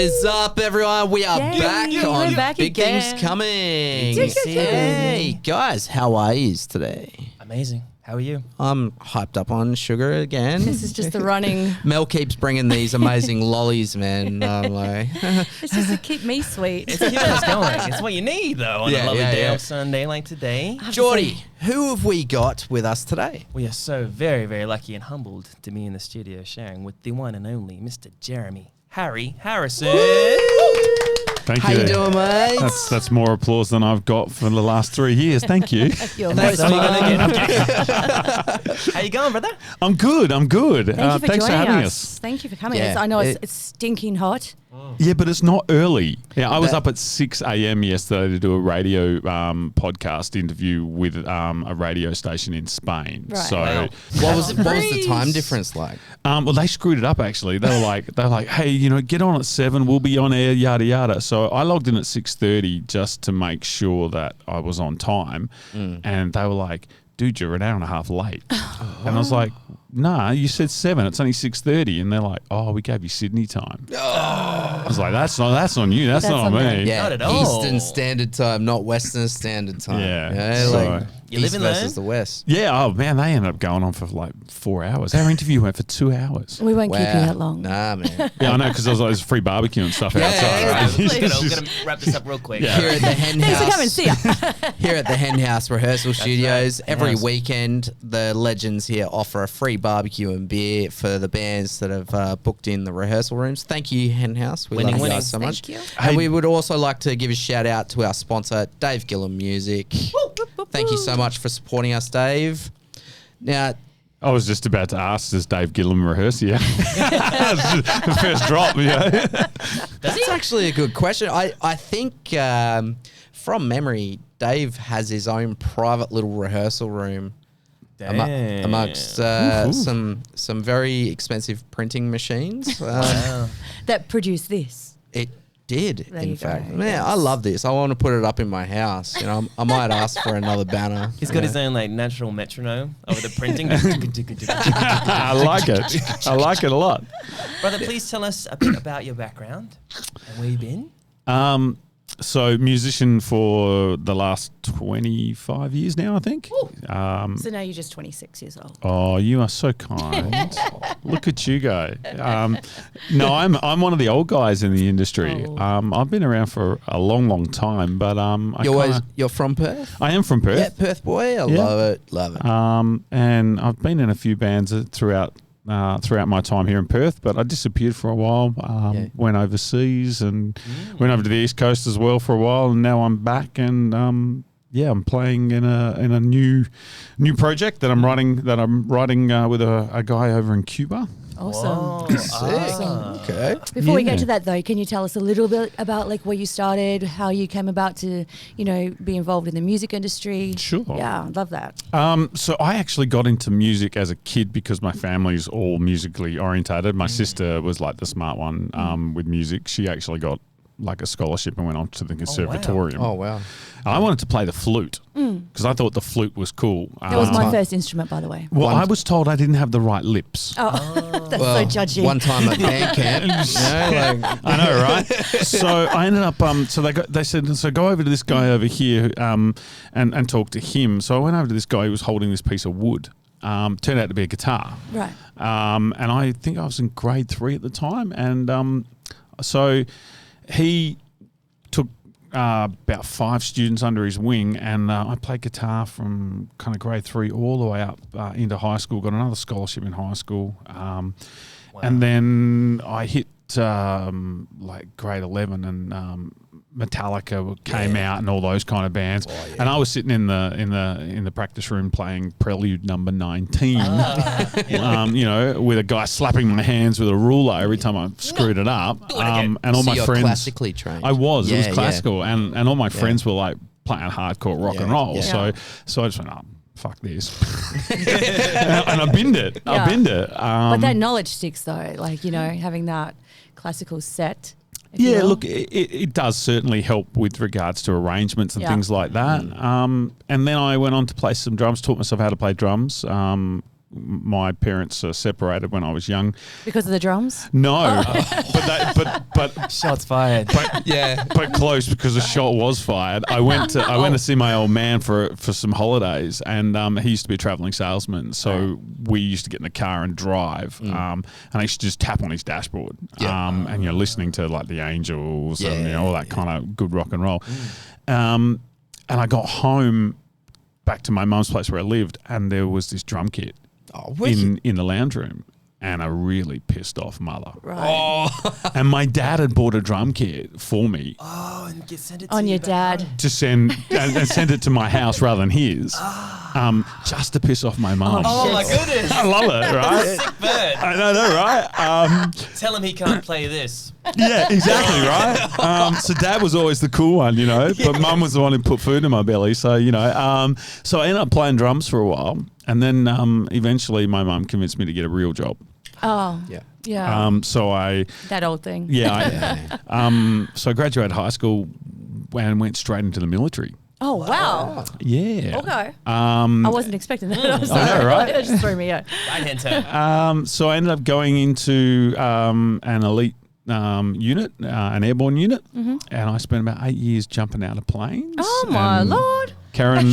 is up, everyone? We are back on we're back Big again. Things Coming. Yeah. Hey, guys, how are you today? Amazing. How are you? I'm hyped up on sugar again. This is just the running. Mel keeps bringing these amazing lollies, man. I'm like, It's just to keep me sweet. It's keeping us going. It's what you need, though, on Yeah, a lovely yeah, day yeah. on Sunday like today. Geordie, who have we got with us today? We are so very, very lucky and humbled to be in the studio sharing with the one and only Mr. Jeremy Harry Harrison. Thank How you. you doing, mate? That's more applause than I've got for the last 3 years. Thank you. You're Thanks, most So you're welcome. gonna get- How you going, brother? I'm good. Thank you for Thanks for having joining us. Thank you for coming. Yeah. I know it's stinking hot. Yeah, but it's not early. Yeah, I was That- up at 6 a.m. yesterday to do a radio podcast interview with a radio station in Spain. Right. So, Wow. What was the Freeze. time difference like? well, they screwed it up actually. They were like, hey, get on at 7. We'll be on air, yada yada. So I logged in at 6:30 just to make sure that I was on time, and they were like, dude, you're an hour and a half late. And I was like, nah, you said 7. It's only 6:30. And they're like, oh, we gave you Sydney time. I was like, that's on you. That's not on on me. me. Yeah, Not at all. Eastern Standard Time, not Western Standard Time. Yeah, like so- You East live in versus there? the West. Yeah, oh man, they ended up going on for like 4 hours. Our interview went for 2 hours. We won't keep you Wow. that long. Nah, man. Yeah, I know, because there's free barbecue and stuff Yeah, outside. yeah, right? We're going to wrap this up real quick. Yeah. Here at the Hen Thanks for coming. House. See ya. Here at the Hen House Rehearsal Studios, right. every Yes. weekend, the legends here offer a free barbecue and beer for the bands that have booked in the rehearsal rooms. Thank you, Hen House. We Winning, love you winning. guys so much. Thank you. And we would also like to give a shout out to our sponsor, Dave Gillum Music. Thank you so much for supporting us, Dave. Now, I was just about to ask, does Dave Gillum rehearse here? The first drop, that's actually a good question. I think from memory, Dave has his own private little rehearsal room Damn. amongst Ooh. some very expensive printing machines. Wow. That produced this. It did, There in you fact. go, Man, yes. I love this. I want to put it up in my house. You know, I might ask for another banner. He's got his own like natural metronome over the printing. I like it. I like it a lot. Brother, please tell us a bit about your background and where you've been. So musician for the last 25 years now, I think. So now you're just 26 years old. Oh, you are so kind. Look at you go. No, I'm one of the old guys in the industry. Oh. I've been around for a long, long time, but You're from Perth? I am from Perth. Yeah, Perth boy. I Yeah. love it. Love it. And I've been in a few bands throughout my time here in Perth, but I disappeared for a while. Yeah. Went overseas and went over to the East Coast as well for a while, and now I'm back and I'm playing in a new project that I'm writing with a guy over in Cuba. Awesome. Whoa. Awesome. Okay. Before we Yeah. get to that, though, can you tell us a little bit about like where you started, how you came about to, be involved in the music industry? Sure. Yeah, I'd love that. So I actually got into music as a kid because my family's all musically orientated. My sister was like the smart one with music. She actually got like a scholarship and went on to the conservatorium. Oh, wow. I wanted to play the flute because I thought the flute was cool. That was my time. first instrument, by the way. Well, One I was told I didn't have the right lips. Oh, that's Well, so judgy. One time at band camp. I know, right? So I ended up. So they said, so go over to this guy over here and talk to him. So I went over to this guy who was holding this piece of wood. Turned out to be a guitar. Right. And I think I was in grade 3 at the time, and so he took about 5 students under his wing, and I played guitar from kind of grade 3 all the way up into high school. Got another scholarship in high school, and then I hit like grade 11, and Metallica came out, and all those kind of bands. Oh, yeah. And I was sitting in the practice room playing Prelude number 19. With a guy slapping my hands with a ruler every time I screwed it up. And all So my you're friends, classically trained. I was. Yeah, It was yeah. classical, and all my friends were like playing hardcore rock Yeah, and roll. yeah. So I just went, fuck this, and I binned it. Yeah. I binned it. But that knowledge sticks, though. Like, having that classical set. if you Yeah, will. look, it does certainly help with regards to arrangements and Yeah. things like that. And then I went on to play some drums, taught myself how to play drums. my parents separated when I was young. Because of the drums? No, but Shots fired. but close, because a shot was fired. I went to see my old man for some holidays, and he used to be a traveling salesman. So we used to get in the car and drive, and I used to just tap on his dashboard, and you're listening to like the Angels and all that kind of good rock and roll. And I got home back to my mum's place where I lived, and there was this drum kit in the lounge room, and a really pissed off mother. Right. And my dad had bought a drum kit for me And send it to On your back dad. home. to send and send it to my house rather than his, just to piss off my mum. Oh my goodness. I love it, right? Sick bird. I know, right? Tell him he can't play this. Yeah, exactly, right? So dad was always the cool one, but mum was the one who put food in my belly. So, so I ended up playing drums for a while. And then eventually my mum convinced me to get a real job. Oh. Yeah. Yeah. So I, That old thing. so I graduated high school and went straight into the military. Oh, wow. Yeah. Okay. I I wasn't expecting that. I'm sorry. know, right? It just threw me out. Right hand turn. So I ended up going into an elite unit, an airborne unit, and I spent about 8 years jumping out of planes. Oh, my and Lord. Carrying,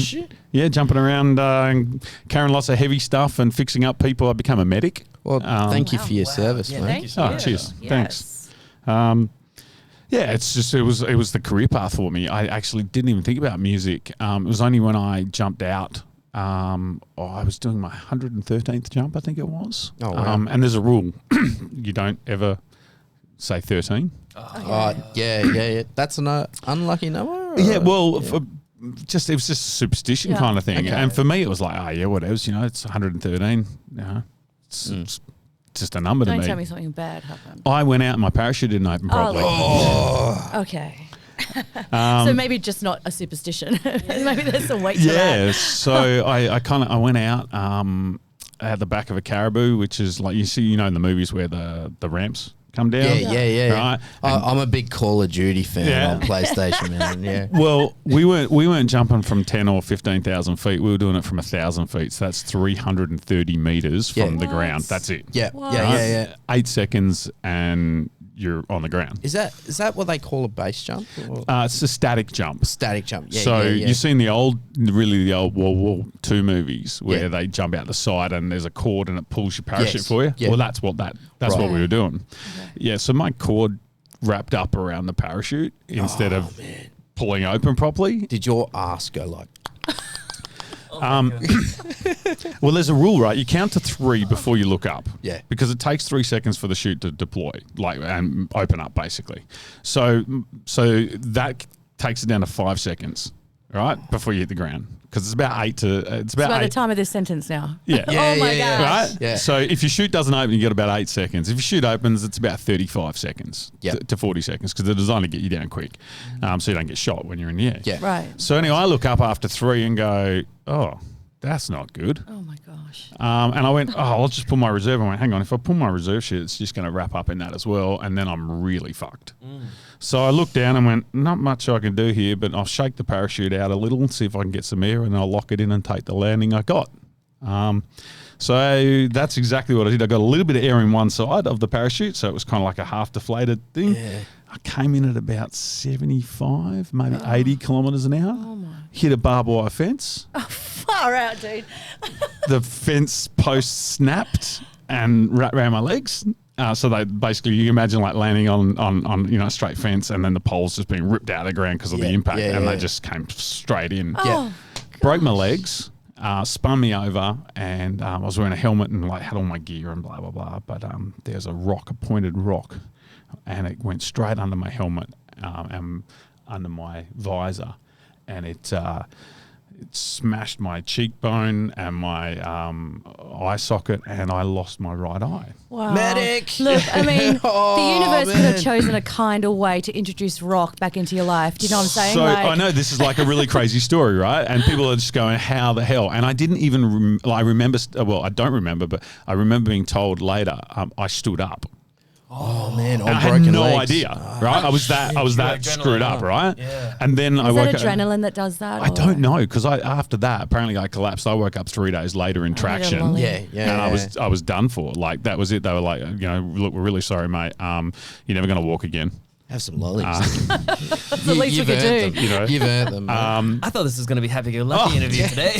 jumping around, carrying lots of heavy stuff and fixing up people. I became a medic. Well, thank you for your service, Yeah, mate. thank you so Oh, much. cheers. Yes. Thanks. It's just it was the career path for me. I actually didn't even think about music. It was only when I jumped out. I was doing my 113th jump, I think it was. Oh, wow. And there's a rule: you don't ever say 13. Yeah. That's an unlucky number? or- Yeah, well, it was just a superstition Yeah. kind of thing. Okay. And for me, it was like, whatever. It's 113. It's just a number to Don't me. tell me something bad happened. I went out and my parachute didn't open properly. Okay. So maybe just not a superstition. Maybe there's some weight to that. Yeah, so I went out at the back of a caribou, which is like in the movies where the ramps come down. Yeah. Right. I'm a big Call of Duty fan Yeah. on PlayStation, man. Yeah. Well, we weren't jumping from 10 or 15,000 feet. We were doing it from 1,000 feet. So that's 330 meters from Yeah. the ground. What? That's it. Yeah. What? Yeah. 8 seconds and you're on the ground. Is that what they call a base jump? Or It's a static jump. static jump. Yeah. So yeah. you've seen the old World War II movies where Yeah. they jump out the side and there's a cord and it pulls your parachute Yes. for you. Yeah. Well, that's what Right. we were doing. Okay. Yeah. So my cord wrapped up around the parachute instead of pulling open properly. Did your ass go like? Well, there's a rule, right? You count to 3 before you look up. Yeah. Because it takes 3 seconds for the chute to deploy, and open up, basically. So that takes it down to 5 seconds, right, before you hit the ground. Because it's about 8 to. It's about By the 8. time of this sentence now. Yeah. Yeah, Oh my yeah, gosh. Right? Yeah. So if your chute doesn't open, you get about 8 seconds. If your chute opens, it's about 35 seconds Yep. to 40 seconds because they're designed to get you down quick, so you don't get shot when you're in the air. Yeah. Right. So anyway, I look up after 3 and go, oh, that's not good. Oh my gosh. And I went, I'll just pull my reserve. I went, hang on, if I pull my reserve shit, it's just going to wrap up in that as well. And then I'm really fucked. So I looked down and went, not much I can do here, but I'll shake the parachute out a little and see if I can get some air and I'll lock it in and take the landing I got. So that's exactly what I did. I got a little bit of air in one side of the parachute, so it was kind of like a half deflated thing. Yeah. I came in at about 75, maybe 80 kilometres an hour. Oh my. Hit a barbed wire fence. Far out, dude. The fence post snapped and wrapped around my legs. So they basically, you can imagine like landing on a straight fence and then the poles just being ripped out of the ground because of the impact, and they just came straight in. Oh, Broke my legs, spun me over, and I was wearing a helmet and like had all my gear and blah blah blah. But there's a pointed rock, and it went straight under my helmet and under my visor, and it smashed my cheekbone and my eye socket, and I lost my right eye. wow. Medic! Look, I mean, Oh, the universe could man. have chosen a kinder way to introduce rock back into your life. Do you know what I'm saying? So Like, I know this is like a really crazy story, right? And people are just going, "How the hell?" And I didn't even. I remember. Well, I don't remember, but I remember being told later. I stood up. Oh man, And I had no idea, right? I was that screwed up, right? Yeah. And then I Is woke that up. adrenaline that does that? I or- don't know because after that apparently I collapsed. I woke up 3 days later in I had a traction. lolly. Yeah. And I was done for. Like that was it. They were like, look, we're really sorry, mate. You're never going to walk again. Have some lollies. That's the least we You've could earned do. them. You've earned them. mate. I thought this was going to be happy-go-lucky interview today.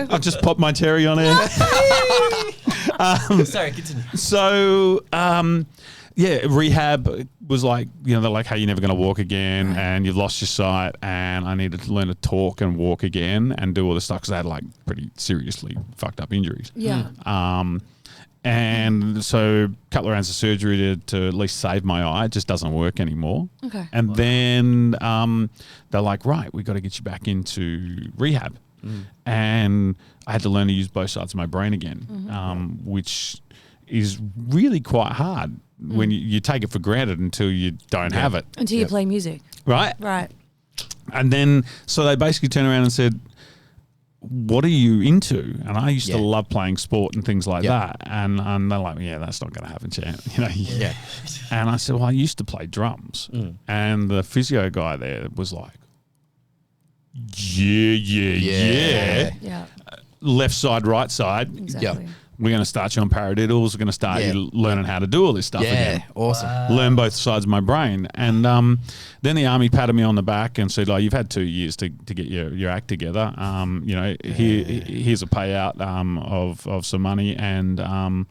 I just popped my cherry on it. Sorry, continue. So, rehab was like, they're like, hey, you're never going to walk again and you've lost your sight and I needed to learn to talk and walk again and do all this stuff because I had like pretty seriously fucked up injuries. Yeah. And so a couple of rounds of surgery to at least save my eye. It just doesn't work anymore. Okay. And then they're like, right, we've got to get you back into rehab. And I had to learn to use both sides of my brain again, which is really quite hard when you take it for granted until you don't have it. Until you play music. Right? Right. And then, so they basically turned around and said, what are you into? And I used to love playing sport and things like that. And they're like, yeah, that's not going to happen, champ. Yeah. And I said, well, I used to play drums. And the physio guy there was like, yeah. Yeah. Left side, right side. Exactly. We're going to start you on paradiddles. We're going to start you learning how to do all this stuff again. Awesome. Learn both sides of my brain. And then the army patted me on the back and said, you've had 2 years to get your act together. Here's a payout of some money and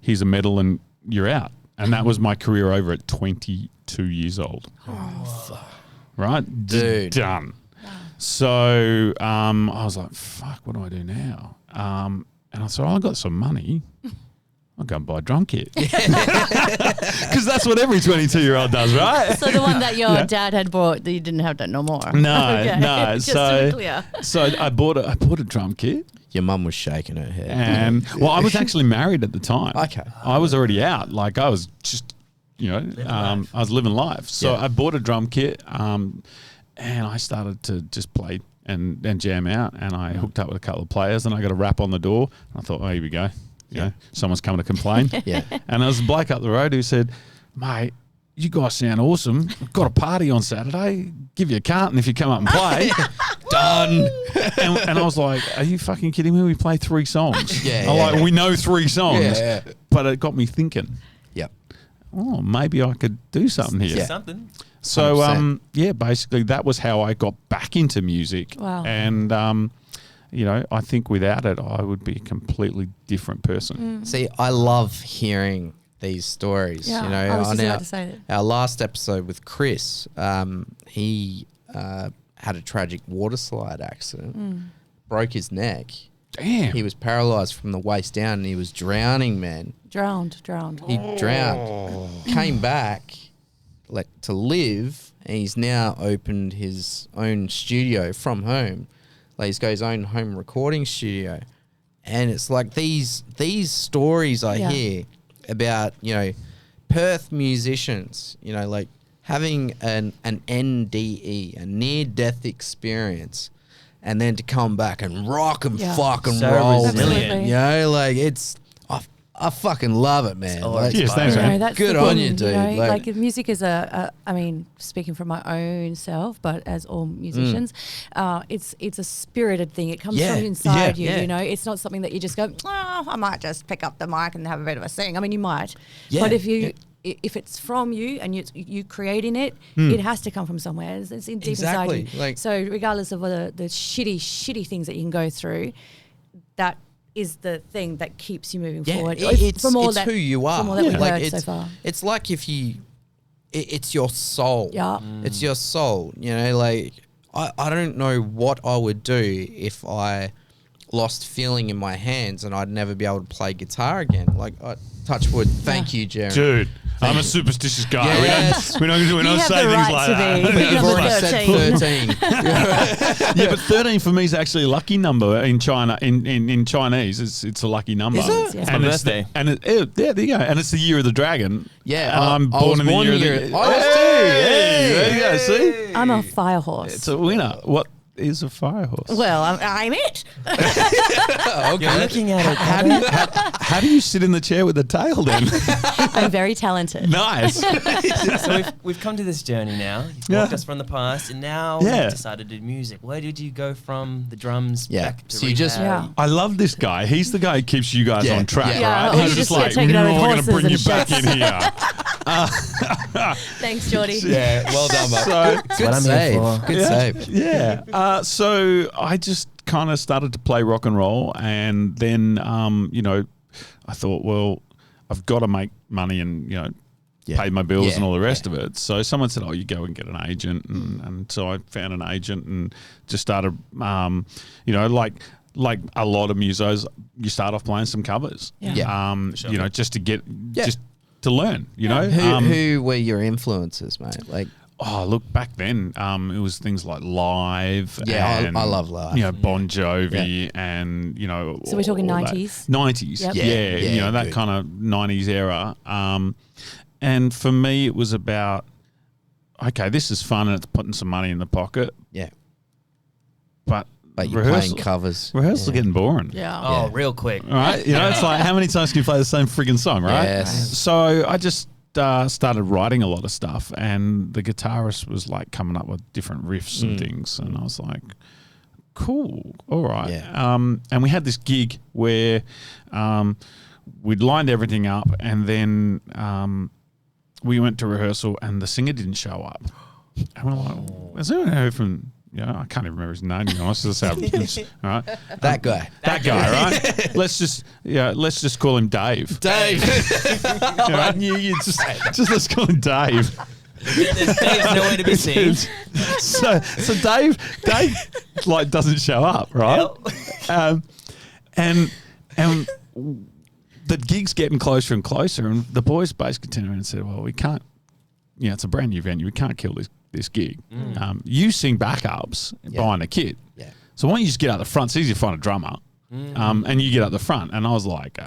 here's a medal and you're out. And that was my career over at 22 years old. Right? Dude. Done. So I was like, fuck, what do I do now? And I thought, I got some money. I'll go and buy a drum kit. Because that's what every 22-year-old does, right? So the one that your dad had bought, that you didn't have that no more. No, Okay. no. Just to be clear. So I bought a drum kit. Your mum was shaking her head. And, I was actually married at the time. Okay. I was already out. Like, I was just, I was living life. So I bought a drum kit and I started to just play and jam out. And I hooked up with a couple of players and I got a rap on the door. And I thought, here we go. Someone's coming to complain. And there was a bloke up the road who said, mate, you guys sound awesome. I've got a party on Saturday. Give you a carton if you come up and play. Done. And I was like, are you fucking kidding me? We play 3 songs. We know 3 songs. Yeah. But it got me thinking, Yep. oh, maybe I could do something here. Something. So, 100%. basically that was how I got back into music. Wow. And, I think without it, I would be a completely different person. See, I love hearing these stories. Yeah, You know, I was on just about to say that. our last episode with Chris, he had a tragic water slide accident, broke his neck. Damn. He was paralyzed from the waist down and he was drowning, man. Drowned. He drowned, came back to live, and he's now opened his own studio from home. Like he's got his own home recording studio. And it's like these stories I hear about, Perth musicians, like having an NDE, a near-death experience, and then to come back and rock and fuck and So roll. resilient. Man. I fucking love it, man. Yes, thanks, man. That's Good the on thing, you, dude. Like music is speaking from my own self, but as all musicians, it's a spirited thing. It comes from inside you. Yeah. It's not something that you just go, I might just pick up the mic and have a bit of a sing. I mean, you might, Yeah. but if it's from you and you creating it, it has to come from somewhere. It's deep Exactly. inside you. Like- So regardless of the shitty things that you can go through, that is the thing that keeps you moving forward. It's who you are. From all that we've Like, heard so far. It's like if it's your soul. Yeah. It's your soul. Like I don't know what I would do if I lost feeling in my hands and I'd never be able to play guitar again. Like, touch wood. Thank you, Jeremy. Dude, I'm a superstitious guy. Yes. We don't You say have the things right like to that. be. But you've Number already said 13. Yeah, but 13 for me is actually a lucky number in China. In Chinese, it's a lucky number. Is it? Yeah. And My it's birthday. there you go. And it's the year of the dragon. Yeah, And I'm I born was in the born year of year- the. I was too. Hey, there you go. See, I'm a fire horse. it's a winner. What? is a fire horse? Well, I'm it. You're looking at it. How do you sit in the chair with the tail then? I'm very talented. Nice. So we've come to this journey now. You've walked us from the past, and now you've decided to do music. Where did you go from the drums back to so you just I love this guy. He's the guy who keeps you guys on track, Yeah, right? well, He's you just just like, take it over we're going to horses bring you and back shit." in here. Thanks, Geordie. Yeah, well done, mate. So, Good save. Good save. yeah. So I just kind of started to play rock and roll, and then I thought, well, I've got to make money and pay my bills and all the rest of it. So someone said, "Oh, you go and get an agent," and so I found an agent and just started, like a lot of musos, you start off playing some covers, just to get just to learn, Who were your influences, mate? Like, oh, look, back then, it was things like Live. Yeah, and, I love Live. Bon Jovi and, So we're talking 90s? 90s, Yep. Yeah, that good. kind of 90s era. And for me, it was about, okay, this is fun and it's putting some money in the pocket, yeah. but You're playing covers. rehearsals are getting boring. Yeah. Oh, real quick. Right? It's like, how many times can you play the same friggin' song, right? Yes. So I just started writing a lot of stuff, and the guitarist was like coming up with different riffs and things, and I was like, cool, all right. Yeah. And we had this gig where we'd lined everything up, and then we went to rehearsal, and the singer didn't show up. And we're like, has anyone heard from... I can't even remember his name. Let's just have, all right. That guy. That guy, right? Let's just call him Dave. Dave. I knew you'd just let's call him Dave. Dave's nowhere to be seen. So Dave like doesn't show up, right? Yep. And the gig's getting closer and closer, and the boys basically turned around and said, "Well, we can't. It's a brand new venue. We can't kill this gig. You sing backups behind a kit. Yeah. So why don't you just get out the front? It's easy to find a drummer, and you get out the front." And I was like,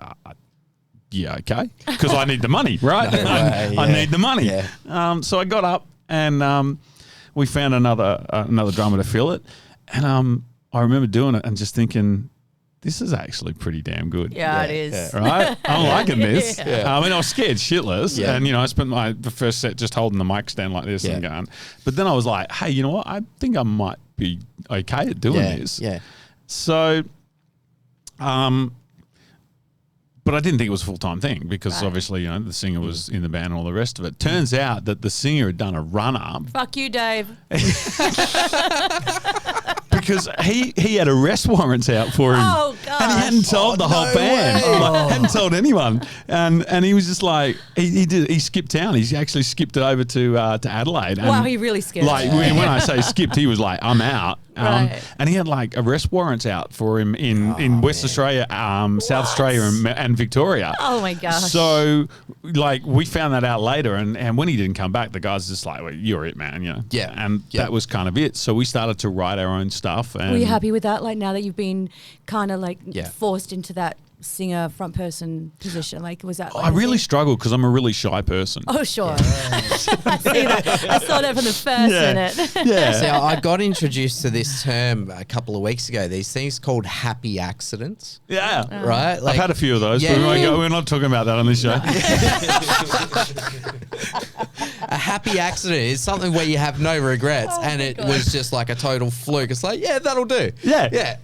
"Yeah, okay," because I need the money, right? I need the money. Yeah. So I got up, and we found another drummer to fill it, and I remember doing it and just thinking, this is actually pretty damn good. Yeah, it is. Right? I'm liking this. Yeah. I mean, I was scared shitless. Yeah. And, I spent the first set just holding the mic stand like this and going. But then I was like, hey, you know what? I think I might be okay at doing this. Yeah. So, but I didn't think it was a full-time thing because obviously, the singer was in the band and all the rest of it. Turns out that the singer had done a run-up. Fuck you, Dave. Because he had arrest warrants out for him. Oh, gosh. And he hadn't told the whole band. Hadn't told anyone. And he was just like, he skipped town. He actually skipped it over to Adelaide. And Wow, he really scared like me. when I say skipped, he was like, I'm out. Right. And he had like arrest warrants out for him in West Australia, South Australia and Victoria. Oh, my gosh. So like we found that out later, and when he didn't come back, the guy's just like, well, you're it, man. Yeah. And that was kind of it. So we started to write our own stuff. And Were you happy with that? Like now that you've been kind of like Yeah. forced into that singer front person position, like was that? Like I a really thing? struggled because I'm a really shy person. Oh sure, I see that. I saw that from the first minute. Yeah. So I got introduced to this term a couple of weeks ago. These things called happy accidents, Yeah. right? I've had a few of those, Yeah. but we're not talking about that on this show. A happy accident is something where you have no regrets, and it was just like a total fluke. It's like, yeah, that'll do. Yeah. Yeah.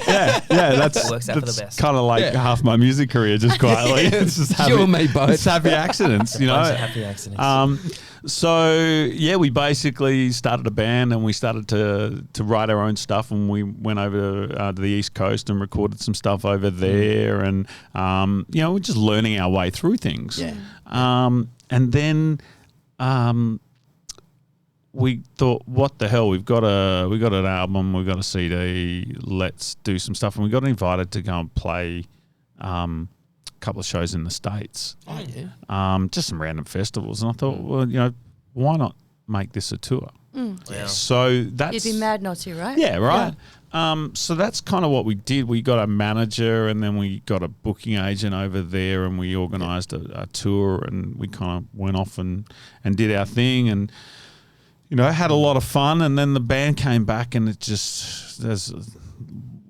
Yeah. That's Works out for the best. kind of like Yeah. half my music career, just quietly. It's just You and me both. It's happy accidents, Bunch of happy accidents. So yeah, we basically started a band and we started to write our own stuff, and we went over to the East Coast and recorded some stuff over there, and we're just learning our way through things. Yeah. And then we thought, what the hell? We've got an album, we've got a CD. Let's do some stuff, and we got invited to go and play a couple of shows in the States. Oh yeah. Just some random festivals, and I thought, well, why not make this a tour? Wow. So that's You'd be mad not to, right? yeah, right. So that's kind of what we did. We got a manager, and then we got a booking agent over there, and we organised a tour, and we kind of went off and did our thing. And had a lot of fun, and then the band came back, and there's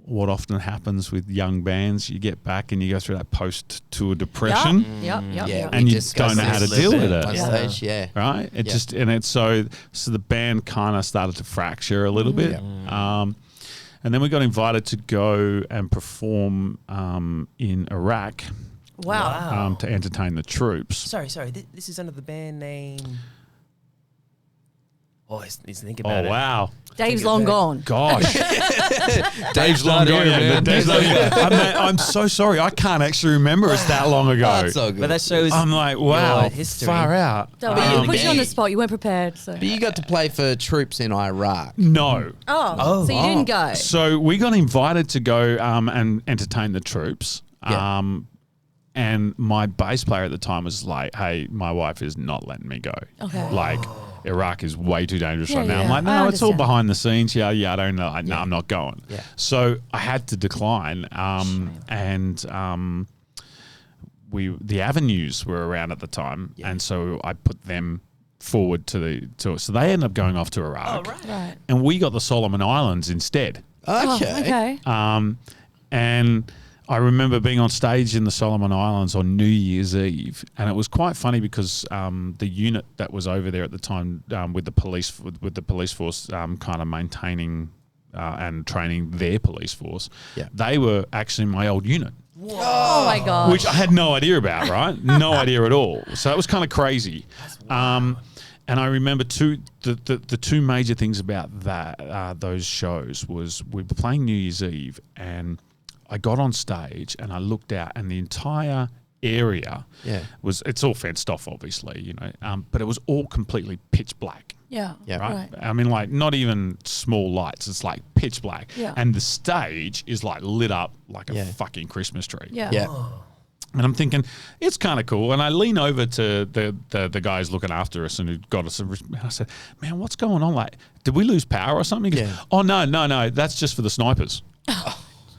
what often happens with young bands. You get back and you go through that post-tour depression. Yep. And you don't know how to deal with it. On stage, Right? So the band kind of started to fracture a little bit. And then we got invited to go and perform in Iraq. Wow. To entertain the troops. Sorry. This is under the band name. Oh, he's thinking about it. Oh, wow. Dave's long gone. Gosh. Dave's long gone. I'm so sorry. I can't actually remember it's that long ago. That's so good. But that shows I'm like, wow, history. far out. But you put you on the spot. You weren't prepared. So. But you got to play for troops in Iraq. No. So you didn't go. So we got invited to go and entertain the troops. Yeah. And my bass player at the time was like, hey, my wife is not letting me go. Okay. Like, Iraq is way too dangerous Yeah, right now. yeah. I'm like, I no, it's all understand. behind the scenes. Yeah, I don't know. No, I'm not going. Yeah. So I had to decline. The Avenues were around at the time, and so I put them forward to so they ended up going off to Iraq. Oh, right. Right. And we got the Solomon Islands instead. Okay. And I remember being on stage in the Solomon Islands on New Year's Eve, and it was quite funny because the unit that was over there at the time with the police force kind of maintaining and training their police force, they were actually my old unit. Whoa. Oh my god. Which I had no idea about, right? No idea at all. So it was kind of crazy. And I remember the two major things about those shows was we were playing New Year's Eve, and I got on stage and I looked out, and the entire area it's all fenced off, obviously, but it was all completely pitch black. Yeah. Right? I mean, like, not even small lights. It's like pitch black. Yeah. And the stage is like lit up like a fucking Christmas tree. Yeah. And I'm thinking, it's kind of cool. And I lean over to the guys looking after us and who got us. And I said, man, what's going on? Like, did we lose power or something? He goes, oh, no. That's just for the snipers.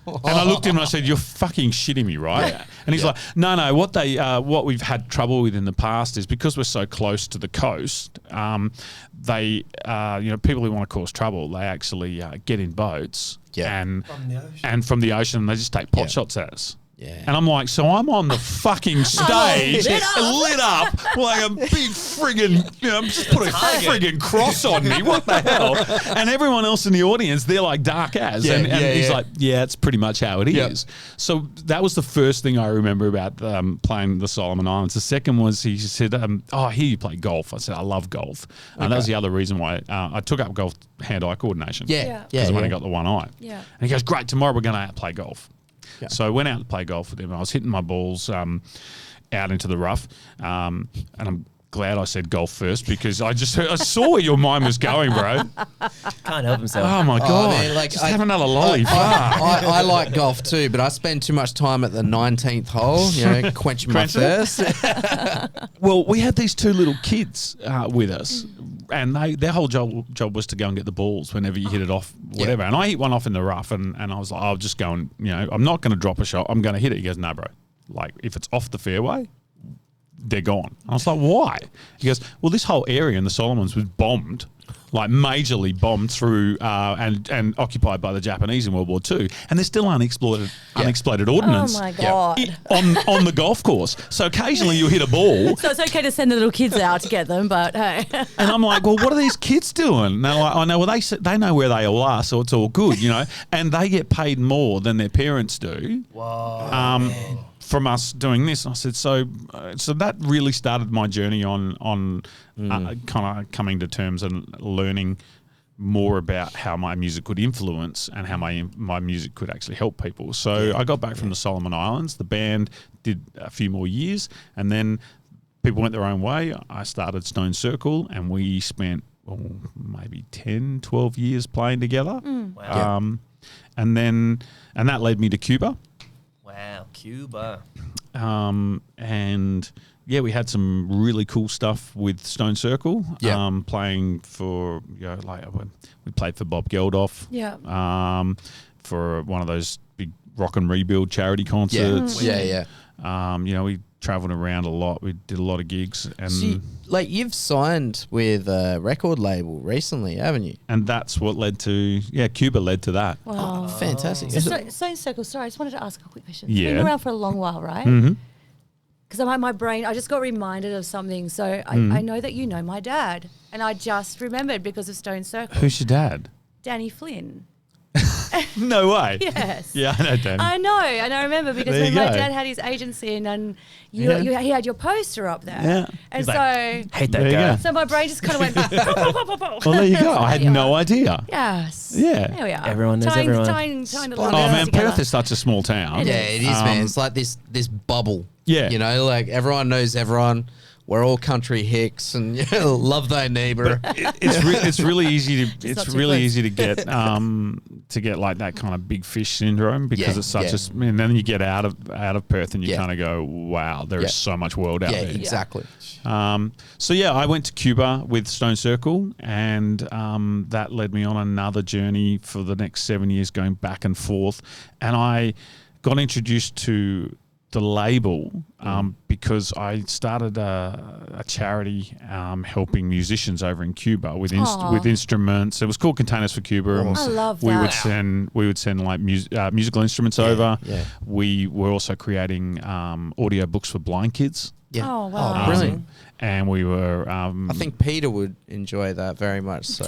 And I looked at him and I said, you're fucking shitting me, right? Yeah. And he's like, no, what we've had trouble with in the past is because we're so close to the coast, people who want to cause trouble, they actually get in boats and from the ocean, they just take pot shots at us. Yeah. And I'm like, so I'm on the fucking stage, lit up like a big friggin', just put a friggin' cross on me. What the hell? And everyone else in the audience, they're like dark as. And he's like, it's pretty much how it is. So that was the first thing I remember about playing the Solomon Islands. The second was he said, I hear you play golf. I said, I love golf. And that was the other reason why I took up golf hand-eye coordination. Because I've only got the one eye. Yeah. And he goes, great, tomorrow we're going to play golf. Yeah. So I went out to play golf with him. I was hitting my balls out into the rough, and I'm glad I said golf first because I saw where your mind was going, bro. Can't help himself. Oh my god! Man, just have another lolly. I like golf too, but I spend too much time at the 19th hole, quenching my thirst. Well, we had these two little kids with us, and their whole job was to go and get the balls whenever you hit it off, whatever. And I hit one off in the rough, and I was like, I'll just go and I'm not going to drop a shot. I'm going to hit it. He goes, no, bro. Like if it's off the fairway, they're gone. I was like, why? He goes, well, this whole area in the Solomons was bombed, like majorly bombed through and occupied by the Japanese in World War II, and there's still unexploded ordnance. Oh my god! On the golf course. So occasionally you hit a ball. So it's okay to send the little kids out to get them, but hey. And I'm like, well, what are these kids doing? And they're like, oh no, well they know where they all are, so it's all good, and they get paid more than their parents do. Wow. From us doing this. I said, so that really started my journey on kind of coming to terms and learning more about how my music could influence and how my music could actually help people. So I got back from the Solomon Islands. The band did a few more years, and then people went their own way. I started Stone Circle, and we spent maybe 10, 12 years playing together. Wow. And that led me to Cuba. Wow, Cuba. And we had some really cool stuff with Stone Circle. Yeah. Playing for we played for Bob Geldof. Yeah. For one of those big Rock and Rebuild charity concerts. Yeah. We travelled around a lot. We did a lot of gigs. And So you've signed with a record label recently, haven't you? and that's what led to, Cuba led to that. Wow. Fantastic. So Stone Circle, sorry, I just wanted to ask a quick question. It's Yeah. been around for a long while, right? Mm-hmm. Because my brain, I just got reminded of something. So I know that you know my dad. And I just remembered because of Stone Circle. Who's your dad? Danny Flynn. No way. Yes. Yeah, I know Danny. I know. And I remember because There when you my go. dad had his agency and he had your poster up there. Yeah. And He's so, like, hate that There you guy. go. so my brain just kind of went, Well, there you go. I had no idea. Yes. Yeah. There we are. Everyone knows everyone. Tying the Spot little on. Oh, bits man, together. Perth is such a small town. It Yeah, it is, man. It's like this bubble. Yeah. You know, like everyone knows everyone. We're all country hicks and love thy neighbor. It's really easy to not it's too really close. easy to get like that kind of big fish syndrome because Yeah, it's such yeah. and then you get out of Perth and you Yeah. kind of go, wow, there Yeah. is so much world out Yeah, there. exactly. So yeah, I went to Cuba with Stone Circle, and that led me on another journey for the next 7 years, going back and forth. And I got introduced to the label because I started a charity helping musicians over in Cuba with with instruments. It was called Containers for Cuba. And I love we that. would send like musical instruments over. yeah. We were also creating audio books for blind kids. Yeah. Oh, wow. Brilliant. And we were. I think Peter would enjoy that very much. So,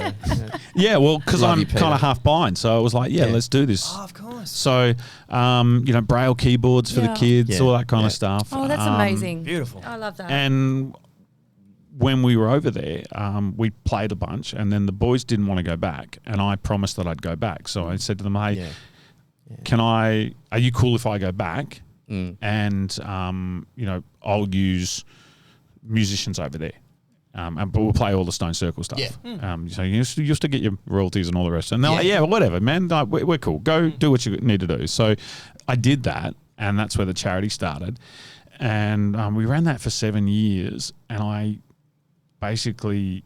Yeah, well, because Love I'm you, Peter. kind of half blind, so I was like, yeah, Yeah. let's do this. Oh, of course. So, Braille keyboards for the Yeah. kids, Yeah. all that kind Yeah. of stuff. Oh, that's amazing. Beautiful. I love that. And when we were over there, we played a bunch, and then the boys didn't want to go back, and I promised that I'd go back. So I said to them, hey, yeah. are you cool if I go back? Mm. And, I'll use musicians over there. But we'll play all the Stone Circle stuff. Yeah. So you used to get your royalties and all the rest. And they're like, yeah, whatever, man. Like, we're cool. Go do what you need to do. So I did that, and that's where the charity started. And we ran that for 7 years. And I basically,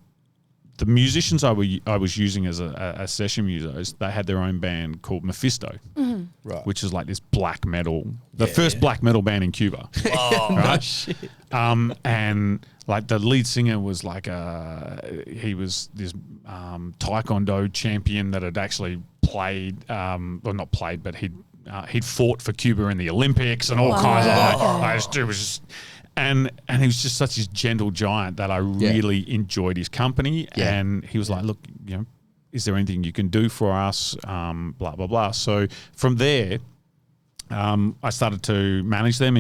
the musicians I was using as a session musos, they had their own band called Mephisto, Right. which is like this black metal, the first black metal band in Cuba. Right? Shit. And like the lead singer was like he was this taekwondo champion that had actually played, or not played, but he'd fought for Cuba in the Olympics and all kinds of. It was just, and he was just such a gentle giant that I really enjoyed his company. Yeah. And he was like, look, is there anything you can do for us? Blah blah blah. So from there, I started to manage them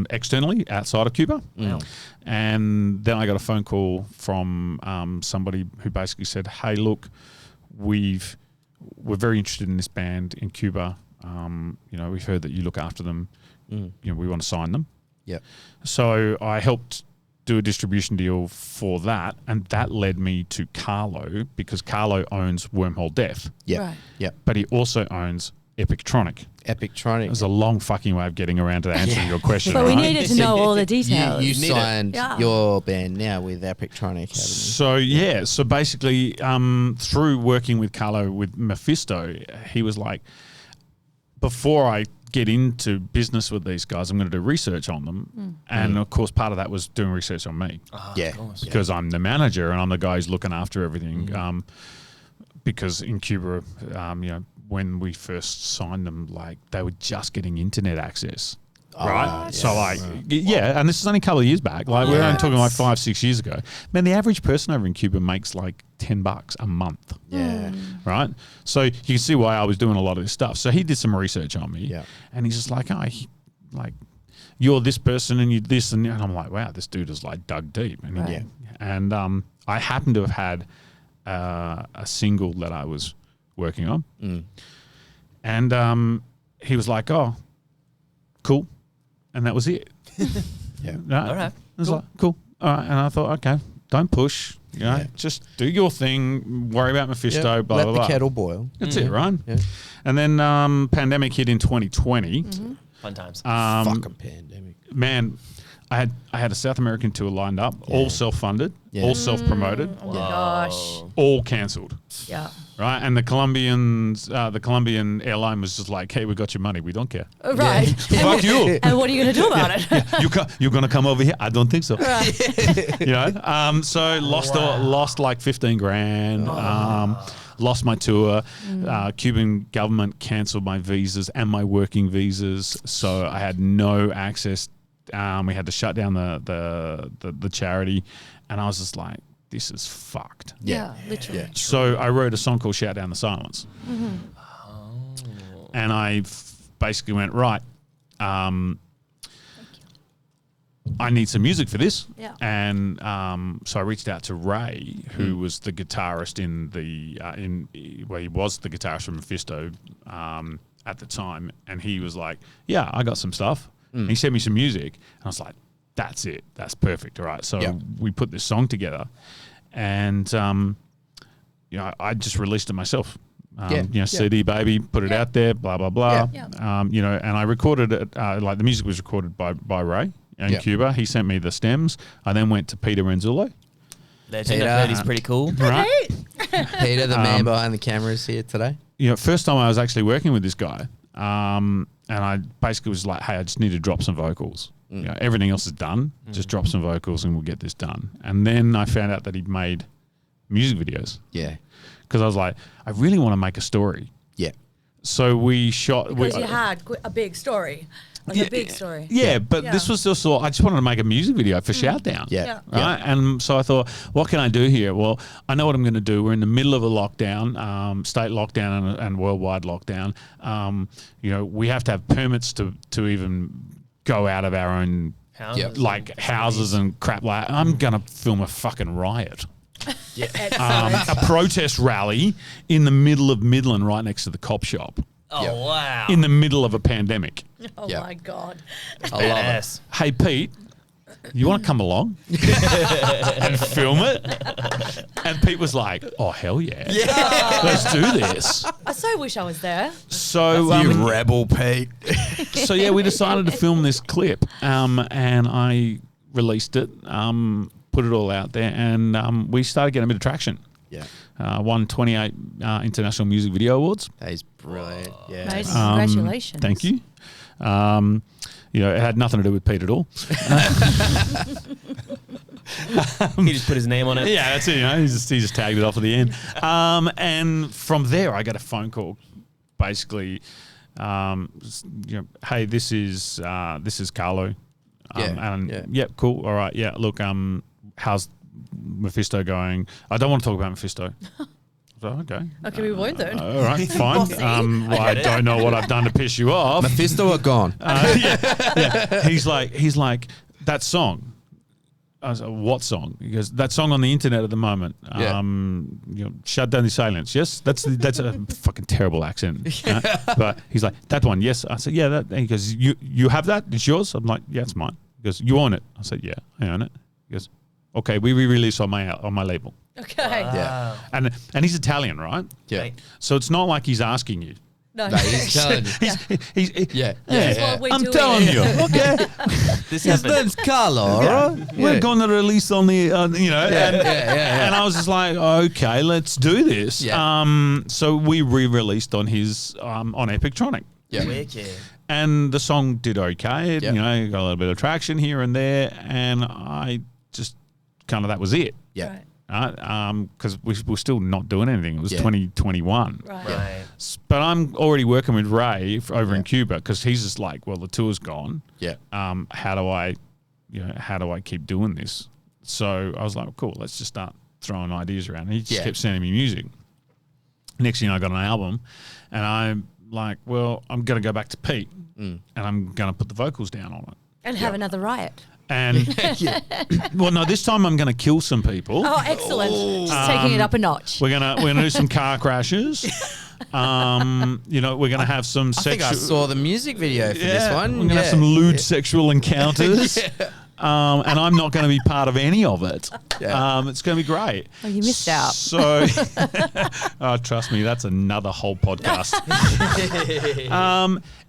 externally outside of Cuba. Wow. And then I got a phone call from somebody who basically said, hey, look, we're very interested in this band in Cuba. We've heard that you look after them. We want to sign them. Yep. So I helped do a distribution deal for that, and that led me to Carlo, because Carlo owns Wormhole Death, Yep. Right. Yep. but he also owns Epictronic. Epictronic. It was a long fucking way of getting around to answering your question. But we right? needed to know all the details. You Need it. signed Yeah. your band now with Epictronic, haven't you? So basically, through working with Carlo with Mephisto, he was like, before I get into business with these guys, I'm going to do research on them. And of course, part of that was doing research on me, Yeah. Of course. because I'm the manager and I'm the guy who's looking after everything. Because in Cuba, when we first signed them, like they were just getting internet access. Right. So and this is only a couple of years back. Like we're only talking like 5-6 years ago. Man, the average person over in Cuba makes like $10 a month. Yeah. Right. So you can see why I was doing a lot of this stuff. So he did some research on me. Yeah. And he's just like, you're this person and you this and I'm like, wow, this dude is like dug deep. And Right. and I happen to have had a single that I was working on. And he was like, oh, cool. And that was it. Yeah. No, All right. I was like, cool. All right. And I thought, okay, don't push. Just do your thing. Worry about Mephisto, Yep. blah, Let blah, the blah. kettle boil. That's it, right? Yeah. And then pandemic hit in 2020. Fun times. Fucking pandemic. Man, I had a South American tour lined up, all self-funded, all self-promoted, Oh my gosh. all cancelled. Yeah. Right, and the Colombian airline was just like, "Hey, we got your money. We don't care. Right. Fuck you." And what are you going to do about it? You're gonna come over here? I don't think so. Right. You know, so lost like 15 grand. Lost my tour. Cuban government cancelled my visas and my working visas, so I had no access. We had to shut down the charity, and I was just like, this is fucked. Yeah, literally. Yeah. So I wrote a song called Shout Down the Silence. And I basically went, right, I need some music for this. Yeah. And so I reached out to Ray, who was the guitarist he was the guitarist from Mephisto at the time. And he was like, yeah, I got some stuff. And he sent me some music. And I was like, that's it. That's perfect. All right. So we put this song together. And, I just released it myself. CD baby, put it out there, blah, blah, blah. Yeah. And I recorded it, the music was recorded by Ray in Cuba. He sent me the stems. I then went to Peter Renzulo. Legend. I've heard he's pretty cool. Right. Peter, the man behind the camera, is here today. First time I was actually working with this guy, and I basically was like, hey, I just need to drop some vocals. Everything else is done. Just drop some vocals and we'll get this done. And then I found out that he'd made music videos. Yeah. Because I was like, I really want to make a story. Yeah. So we shot. Because you had a big story. Like a big story. Yeah, but this was just I just wanted to make a music video for Shout Down. Yeah. Right. And so I thought, what can I do here? Well, I know what I'm going to do. We're in the middle of a lockdown, state lockdown and worldwide lockdown. We have to have permits to even go out of our own houses and crap. Like, I'm going to film a fucking riot. A protest rally in the middle of Midland, right next to the cop shop. Oh, wow. In the middle of a pandemic. Oh, my God. I love it. Hey, Pete, you want to come along and film it? And Pete was like, oh, hell yeah. Let's do this. I so wish I was there. So, You rebel, Pete. so yeah, we decided to film this clip, and I released it, put it all out there, and we started getting a bit of traction. Yeah. Won 28 International Music Video Awards. That is brilliant. Yeah. Amazing. Congratulations. Thank you. It had nothing to do with Pete at all. He just put his name on it. Yeah, that's it. He just tagged it off at the end. And from there, I got a phone call, basically. Hey, this is Carlo. Cool. All right. Yeah. Look, how's Mephisto going? I don't want to talk about Mephisto. So, okay. Okay, we won't then. All right, fine. I don't know what I've done to piss you off. Mephisto are gone. He's like, that song. I was like, what song? He goes, that song on the internet at the moment. Shut Down the Silence. Yes, that's a fucking terrible accent. But he's like, that one. Yes. I said, yeah. That. And he goes, you have that? It's yours? I'm like, yeah, it's mine. He goes, you own it? I said, yeah, I own it. He goes, okay, we re-release on my label. Okay. Yeah. And he's Italian, right? Yeah. Right. So it's not like he's asking you. No, He's telling you. This is what we're I'm doing. telling you. Okay. This His happened. name's Carlo, all right? We're going to release on the, Yeah. and I was just like, okay, let's do this. Yeah. So we re-released on his, on Epictronic. Yeah. Wicked. And the song did okay. Yep. Got a little bit of traction here and there. And I just kind of, that was it. Yeah. Right. Because we were still not doing anything. It was Yeah. 2021. Right. Right. But I'm already working with Ray over in Cuba because he's just like, well, the tour's gone. Yeah. How do I keep doing this? So I was like, cool, let's just start throwing ideas around. And he just kept sending me music. Next thing I got an album, and I'm like, well, I'm going to go back to Pete, and I'm going to put the vocals down on it. And have another riot. And well, no, this time I'm going to kill some people. Oh, excellent. Just taking it up a notch. We're gonna do some car crashes. We're gonna have some I think I sexual. saw the music video for this one. We're gonna have some lewd sexual encounters. and I'm not going to be part of any of it. Yeah. It's going to be great. Oh, you missed out. So, trust me, that's another whole podcast.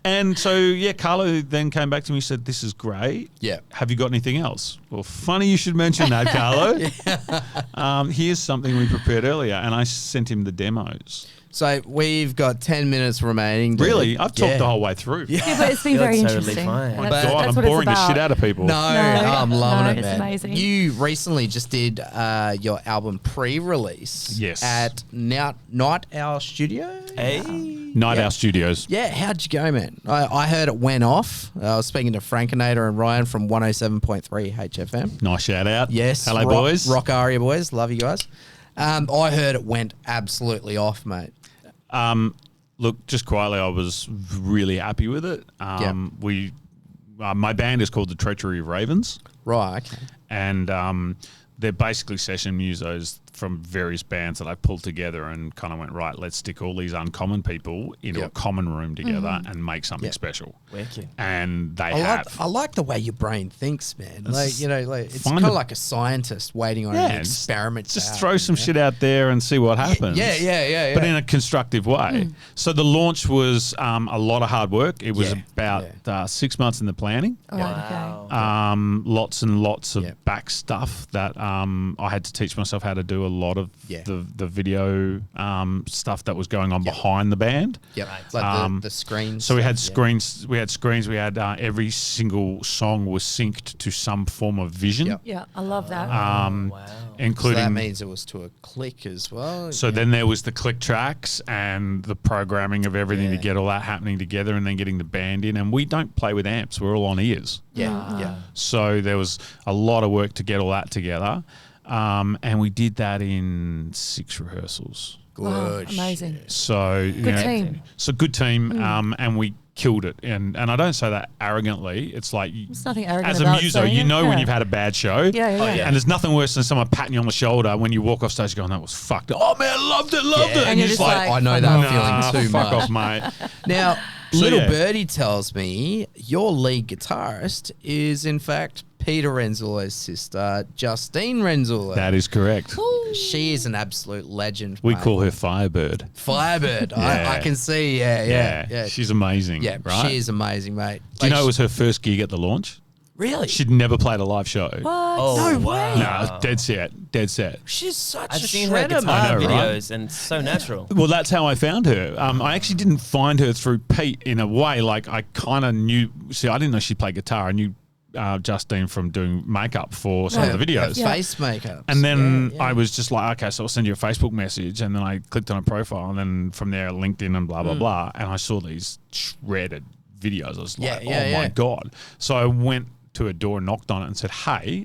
And so, yeah, Carlo then came back to me and said, this is great. Yeah. Have you got anything else? Well, funny you should mention that, Carlo. Here's something we prepared earlier, and I sent him the demos. So we've got 10 minutes remaining. Really? I've talked the whole way through. Yeah, but it's been very Totally interesting. fine. Oh my That's God, I'm what it's boring the about. shit out of people. No, I'm loving it, it's man. amazing. You recently just did your album pre-release. Yes. At Night Owl Studio. Hey. Night Owl Studios. Yeah, how'd you go, man? I heard it went off. I was speaking to Frankinator and Ryan from 107.3 HFM. Nice shout out. Yes. Hello, boys. Rock Aria boys. Love you guys. I heard it went absolutely off, mate. Look, just quietly, I was really happy with it. My band is called the Treachery of Ravens. Right, okay. And they're basically session musos from various bands that I pulled together and kind of went, right, let's stick all these uncommon people into a common room together and make something special. Wicked. And they I like the way your brain thinks, man. Like, you know, like it's Find kind of a- like a scientist waiting on an experiment. Just to throw happen, some you know? shit out there and see what happens. Yeah. But in a constructive way. So the launch was a lot of hard work. It was Yeah. about 6 months in the planning. All right, Wow. Lots and lots of back stuff that I had to teach myself how to do a lot of the video stuff that was going on behind the band. Yep. Like the screens. So we had screens. We had every single song was synced to some form of vision. Yep. Yeah, I love that. Wow. So including that means it was to a click as well. So then there was the click tracks and the programming of everything to get all that happening together, and then getting the band in. And we don't play with amps; we're all on ears. Yeah. So there was a lot of work to get all that together, and we did that in 6 rehearsals. Wow, Good. amazing. So Good team. So good team, and we killed it. And I don't say that arrogantly. It's like There's nothing arrogant as a about muso, saying you it. know when Yeah. you've had a bad show. Yeah. And there's nothing worse than someone patting you on the shoulder when you walk off stage going, that was fucked. Oh, man, loved it. And you're just like, I know fuck that off. feeling too fuck much. off, mate. Now, So, Little yeah. Birdie tells me your lead guitarist is, in fact, Peter Renzulo's sister, Justine Renzulo. That is correct. She is an absolute legend. We mate. call her Firebird. Firebird. Yeah. I can see. Yeah. She's amazing. Yeah, right? she is amazing, mate. Do you know it was her first gig at the launch? Really? She'd never played a live show. What? Oh, No wow. way. No, dead set. She's such I've a seen her shredder, guitar man. I know, right? videos and it's so natural. Well, that's how I found her. I actually didn't find her through Pete in a way. Like, I kind of knew. See, I didn't know she played guitar. I knew Justine from doing makeup for some of the videos. Face makeup. And then I was just like, okay, so I'll send you a Facebook message. And then I clicked on a profile. And then from there, LinkedIn and blah, blah, blah. And I saw these shredded videos. I was like, my God. So I went to a door and knocked on it and said, hey,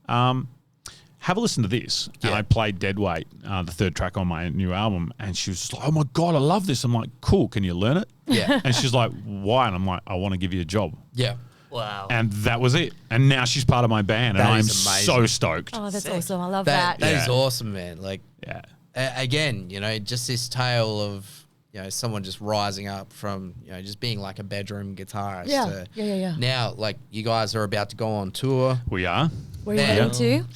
have a listen to this. And I played Deadweight, the third track on my new album. And she was just like, oh, my God, I love this. I'm like, cool, can you learn it? Yeah. And she's like, why? And I'm like, I want to give you a job. Yeah. Wow. And that was it. And now she's part of my band. That and I'm is amazing. so stoked. Oh, that's Sick. awesome. I love That that. is awesome, man. Like, Yeah. again, you know, just this tale of, you know, someone just rising up from, you know, just being like a bedroom guitarist. Yeah. To Yeah. Now, like, you guys are about to go on tour. We are. Where are you Yeah. heading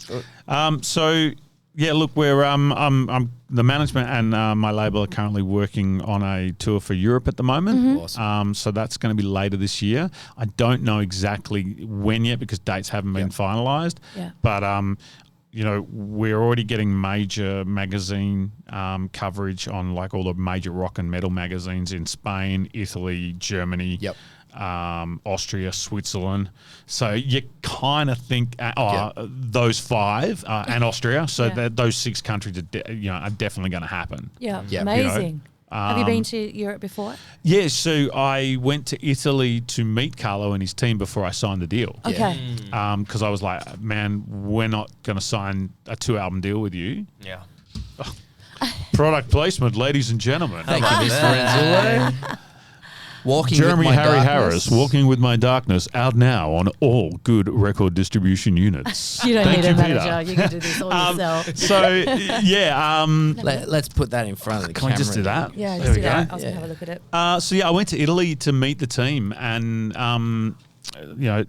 to? So yeah, look, we're I'm the management and my label are currently working on a tour for Europe at the moment. Awesome. So that's going to be later this year. I don't know exactly when yet because dates haven't been finalised. Yeah. But you know, we're already getting major magazine coverage on like all the major rock and metal magazines in Spain, Italy, Germany. Yep. Austria, Switzerland. So you kind of think those 5 and Austria. So that those 6 countries are definitely going to happen. Yeah. Yeah. Amazing. Have you been to Europe before? Yeah, so I went to Italy to meet Carlo and his team before I signed the deal. Okay. Because I was like, man, we're not going to sign a 2-album deal with you. Yeah. Product placement, ladies and gentlemen. Thank you, Mr. Renzulo. Walking Jeremy with my Harry darkness. Harris, Walking with My Darkness, out now on all good record distribution units. You don't Thank need you, a Peter. manager. You can do this all yourself. So, yeah. Let's put that in front of the Can camera. I just do that? Yeah, There just we do that. go. I was going to have a look at it. So, yeah, I went to Italy to meet the team and, you know,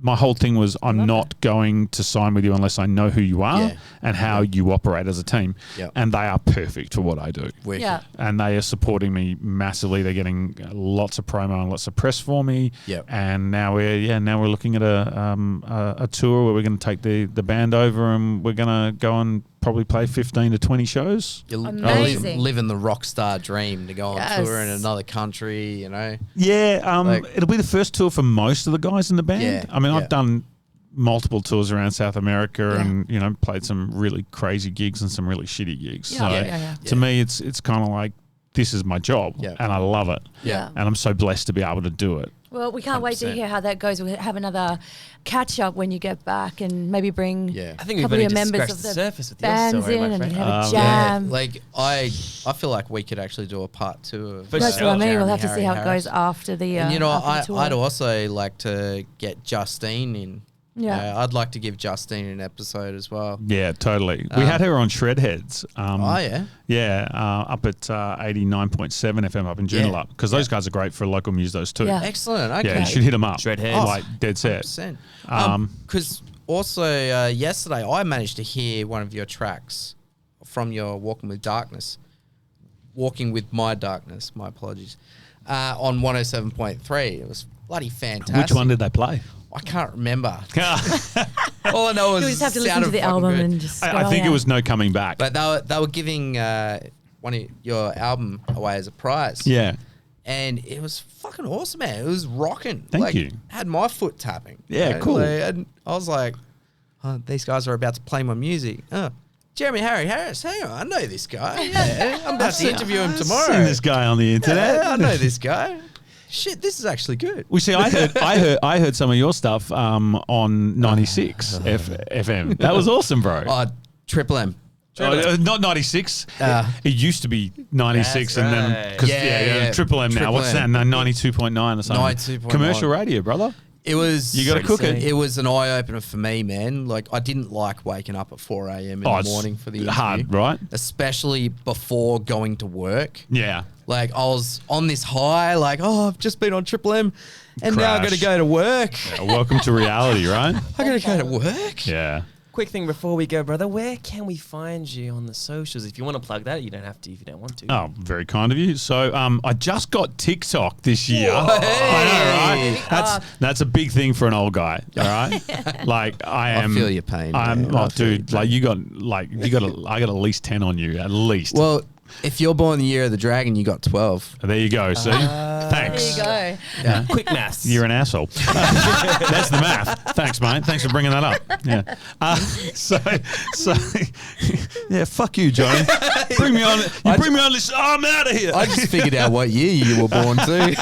my whole thing was I'm not going to sign with you unless I know who you are and how you operate as a team. Yep. And they are perfect for what I do. Yeah. And they are supporting me massively. They're getting lots of promo and lots of press for me. Yep. And now we're looking at a tour where we're going to take the band over and we're going to go and probably play 15 to 20 shows. You're Amazing. living the rock star dream to go on tour in another country, you know. Yeah, it'll be the first tour for most of the guys in the band. Yeah, I mean, I've done multiple tours around South America and, you know, played some really crazy gigs and some really shitty gigs. So to me, it's kind of like, this is my job and I love it. Yeah. And I'm so blessed to be able to do it. Well, we can't wait to hear how that goes. We'll have another catch up when you get back and maybe bring I think a we've couple only of just members scratched of the the surface with your bands story, my in and friend. have a jam. Like I feel like we could actually do a part 2 of That's what I mean. We'll have to see Jeremy how it Harris. goes after the And you know, after the tour. I'd also like to get Justine in. Yeah. I'd like to give Justine an episode as well. Yeah, totally. We had her on Shredheads. Yeah, up at 89.7 FM up in Joondalup because those guys are great for local musos too. Yeah. Excellent. Okay. Yeah, you should hit them up. Shredheads. Like dead set. 100%. Because also yesterday I managed to hear one of your tracks from your Walking with My Darkness, my apologies, on 107.3. It was bloody fantastic. Which one did they play? I can't remember. All I know is You just have to listen sounded to the fucking album good. and just I think it was No Coming Back. But they were giving one of your album away as a prize. Yeah. And it was fucking awesome, man. It was rocking. Thank you. Had my foot tapping. Yeah, you know? cool. And I was like, oh, these guys are about to play my music. Oh, Jeremy Harris. Hang on, I know this guy. Yeah, I'm about to interview him tomorrow. I've seen this guy on the internet. Yeah, I know this guy. Shit, this is actually good. Well, see, I heard some of your stuff on 96 FM. That was awesome, bro. Triple M. Not 96. It used to be 96 and then because Triple M now. Triple What's M. that? No, 92.9 or something. 92.9. Commercial radio, brother. It was. You got to cook it. It was an eye opener for me, man. Like I didn't like waking up at 4 a.m. in the morning for the interview. Hard, right? Especially before going to work. Yeah. Like I was on this high, like, oh, I've just been on Triple M and now I've got to go to work. Yeah, welcome to reality, right? I got to go to work. Yeah. Quick thing before we go, brother. Where can we find you on the socials? If you want to plug that, you don't have to if you don't want to. Oh, very kind of you. So I just got TikTok this year. Whoa. I know, right? That's a big thing for an old guy, all right? Like I am. I feel your pain. I'm man. I feel dude. your pain. I got at least 10 on you, at least. Well, if you're born the year of the dragon, you got 12. There you go. See, thanks. There you go. Yeah. Quick maths. You're an asshole. That's the math. Thanks, mate. Thanks for bringing that up. Yeah. So, yeah. Fuck you, Johnny. Bring me on. Bring me on this. Oh, I'm out of here. I just figured out what year you were born to.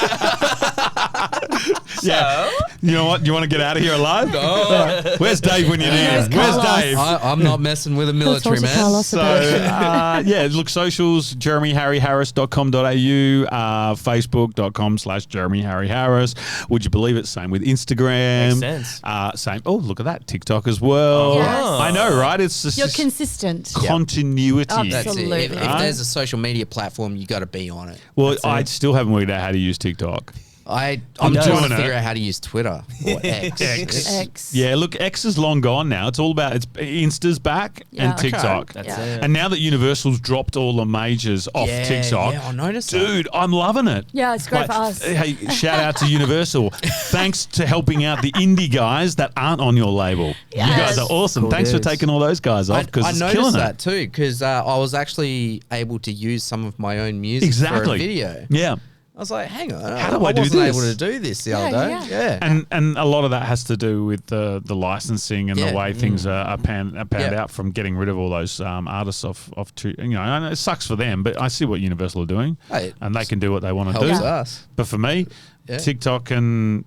Yeah. You know what? You want to get out of here alive? No. Where's Dave when you need him? Where's Carlos? Dave? I'm not messing with a military talk to man. Carlos So, about yeah, look, socials, jeremyharryharris.com.au, facebook.com/jeremyharryharris. Would you believe it? Same with Instagram. Makes sense. Same. Oh, look at that. TikTok as well. Yes. I know, right? It's just You're consistent. continuity. That's Absolutely. it. If there's a social media platform, you got to be on it. Well, I still haven't worked out how to use TikTok. I'm doing trying to it. figure out how to use Twitter or X. X. Yeah, look, X is long gone now. It's all about Insta's back Yeah. and TikTok. That's Yeah. it. And now that Universal's dropped all the majors off TikTok, Yeah, I noticed that. dude, I'm loving it. Yeah, it's great for us. Hey, shout out to Universal. Thanks to helping out the indie guys that aren't on your label. Yes. You guys are awesome. Cool Thanks for dudes. taking all those guys off because I it's noticed killing that it. too because I was actually able to use some of my own music for Exactly. a video. Yeah. I was like, hang on, How do I do wasn't this? able to do this the Yeah, other day. yeah. Yeah. And a lot of that has to do with the licensing and the way things are panned out from getting rid of all those artists off to, you know, and it sucks for them, but I see what Universal are doing Hey, and they can do what they want to helps do. us. But for me, TikTok and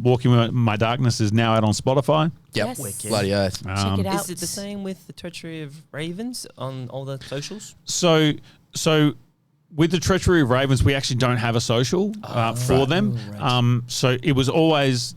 Walking with My Darkness is now out on Spotify. Yep. Yes. Wicked. Bloody oath. Check it out. Is it the same with the Treachery of Ravens on all the socials? So with the Treachery of Ravens, we actually don't have a social for them. Right. So it was always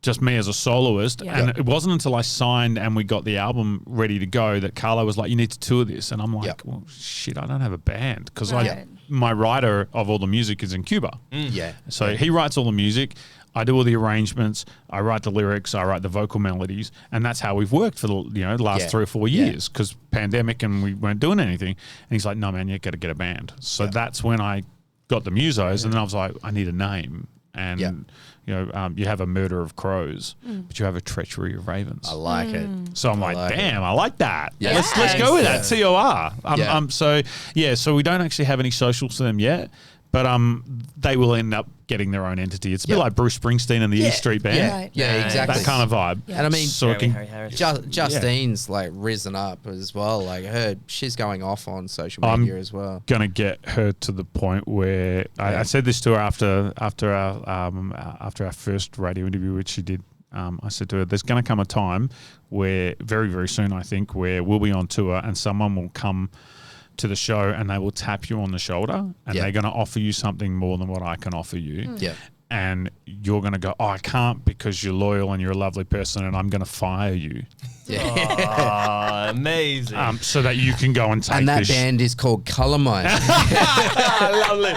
just me as a soloist. Yeah. And it wasn't until I signed and we got the album ready to go that Carlo was like, you need to tour this. And I'm like, well, shit, I don't have a band because Right. my writer of all the music is in Cuba. Yeah. So he writes all the music. I do all the arrangements, I write the lyrics, I write the vocal melodies, and that's how we've worked for the last 3 or 4 years because pandemic and we weren't doing anything. And he's like, no, man, you got to get a band. So that's when I got the musos, and then I was like, I need a name. And you have a murder of crows, but you have a treachery of ravens. I like it. So I'm like, damn, I like that. Yeah. Let's go with that. COR. Yeah. So we don't actually have any socials for them yet, but they will end up getting their own entity. It's a bit like Bruce Springsteen and the E Street Band. Yeah, exactly. That kind of vibe. And I mean, Harry Harris. Justine's like risen up as well. Like she's going off on social media as well. Gonna get her to the point where I said this to her after our first radio interview, which she did. I said to her, "There's going to come a time where very, very soon, I think, where we'll be on tour and someone will come to the show and they will tap you on the shoulder and they're going to offer you something more than what I can offer you." Yeah. And you're going to go, "Oh, I can't because you're loyal and you're a lovely person and I'm going to fire you." Oh, amazing. So that you can go and take And that this band is called Colormine. Lovely.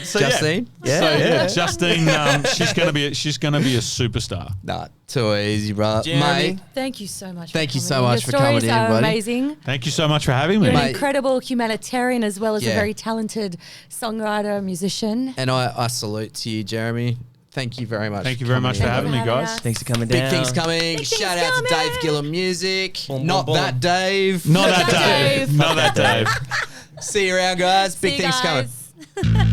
Justine? Justine, she's gonna be a superstar. Nah, too easy, brother. Jeremy. Mate, Thank you so much. Thank for you so coming. much Your for coming in, stories are buddy. amazing. Thank you so much for having me. You're an Mate. incredible humanitarian as well as a very talented songwriter, musician. and I salute to you, Jeremy. Thank you very much. Thank you very much for Thank you having for me, having guys. us. Thanks for coming Big down. things coming. Big Shout things out to coming. Dave Gillam Music. Boom, boom, Not boom. that Dave. Not that Dave. Not that Dave. See you around, guys. Big See you things coming. guys.